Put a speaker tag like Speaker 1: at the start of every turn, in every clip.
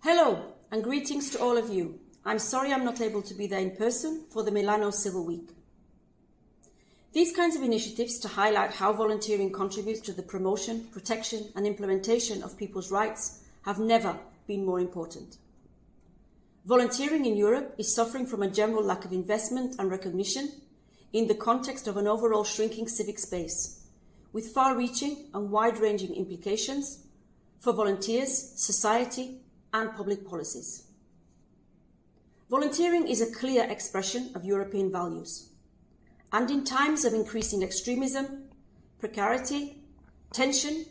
Speaker 1: Hello and greetings to all of you. I'm sorry I'm not able to be there in person for the Milano Civil Week. These kinds of initiatives to highlight how volunteering contributes to the promotion, protection and implementation of people's rights have never been more important. Volunteering in Europe is suffering from a general lack of investment and recognition in the context of an overall shrinking civic space, with far-reaching and wide-ranging implications for volunteers, society and public policies. Volunteering is a clear expression of European values, and in times of increasing extremism, precarity, tension,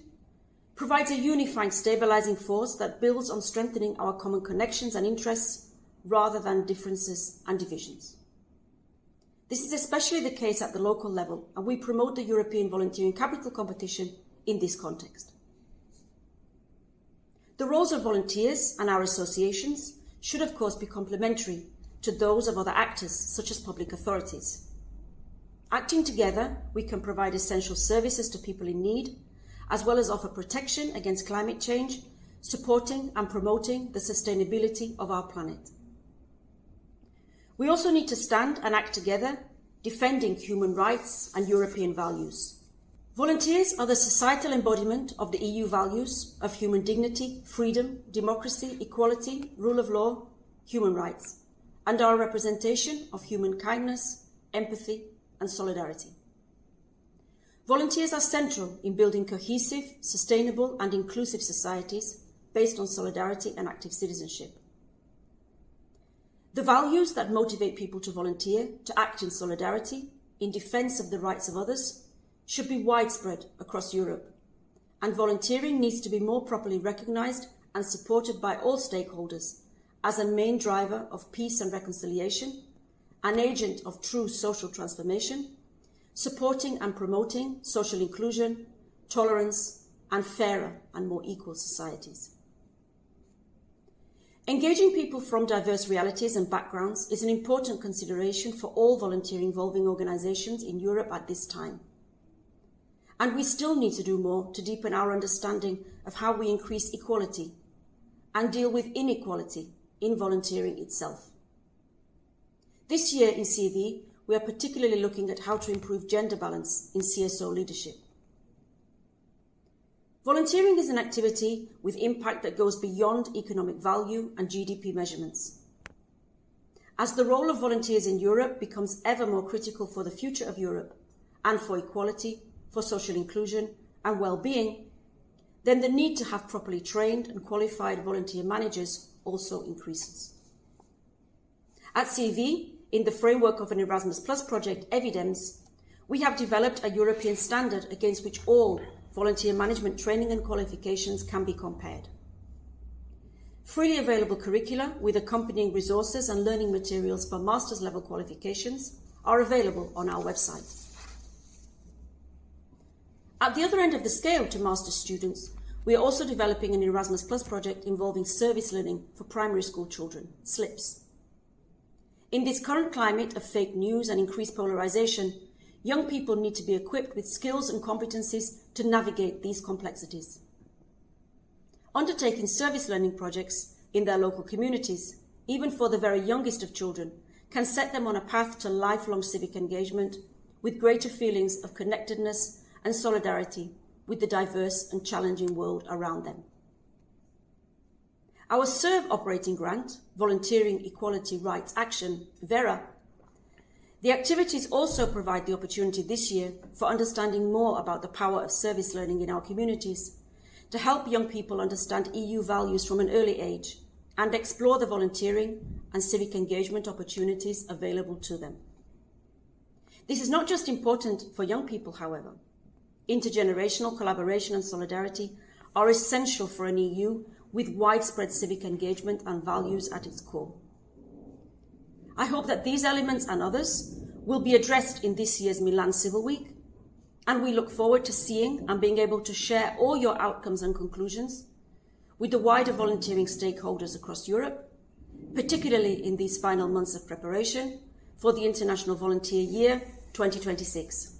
Speaker 1: provides a unifying, stabilising force that builds on strengthening our common connections and interests rather than differences and divisions. This is especially the case at the local level, and we promote the European Volunteering Capital Competition in this context. The roles of volunteers and our associations should of course be complementary to those of other actors, such as public authorities. Acting together, we can provide essential services to people in need, as well as offer protection against climate change, supporting and promoting the sustainability of our planet. We also need to stand and act together, defending human rights and European values. Volunteers are the societal embodiment of the EU values of human dignity, freedom, democracy, equality, rule of law, human rights, and are a representation of human kindness, empathy, and solidarity. Volunteers are central in building cohesive, sustainable, and inclusive societies based on solidarity and active citizenship. The values that motivate people to volunteer, to act in solidarity, in defence of the rights of others, should be widespread across Europe, and volunteering needs to be more properly recognised and supported by all stakeholders as a main driver of peace and reconciliation, an agent of true social transformation, supporting and promoting social inclusion, tolerance, and fairer and more equal societies. Engaging people from diverse realities and backgrounds is an important consideration for all volunteer-involving organisations in Europe at this time. And we still need to do more to deepen our understanding of how we increase equality and deal with inequality in volunteering itself. This year in CEV, we are particularly looking at how to improve gender balance in CSO leadership. Volunteering is an activity with impact that goes beyond economic value and GDP measurements. As the role of volunteers in Europe becomes ever more critical for the future of Europe and for equality, for social inclusion and well-being, then the need to have properly trained and qualified volunteer managers also increases. At CEV, in the framework of an Erasmus Plus project, Evidence, we have developed a European standard against which all volunteer management training and qualifications can be compared. Freely available curricula with accompanying resources and learning materials for master's level qualifications are available on our website. At the other end of the scale to master's students, we are also developing an Erasmus Plus project involving service learning for primary school children, SLIPs. In this current climate of fake news and increased polarisation, young people need to be equipped with skills and competencies to navigate these complexities. Undertaking service learning projects in their local communities, even for the very youngest of children, can set them on a path to lifelong civic engagement with greater feelings of connectedness and solidarity with the diverse and challenging world around them. Our CEV operating grant, Volunteering Equality Rights Action, VERA, the activities also provide the opportunity this year for understanding more about the power of service learning in our communities, to help young people understand EU values from an early age and explore the volunteering and civic engagement opportunities available to them. This is not just important for young people, however. Intergenerational collaboration and solidarity are essential for an EU with widespread civic engagement and values at its core. I hope that these elements and others will be addressed in this year's Milan Civil Week, and we look forward to seeing and being able to share all your outcomes and conclusions with the wider volunteering stakeholders across Europe, particularly in these final months of preparation for the International Volunteer Year 2026.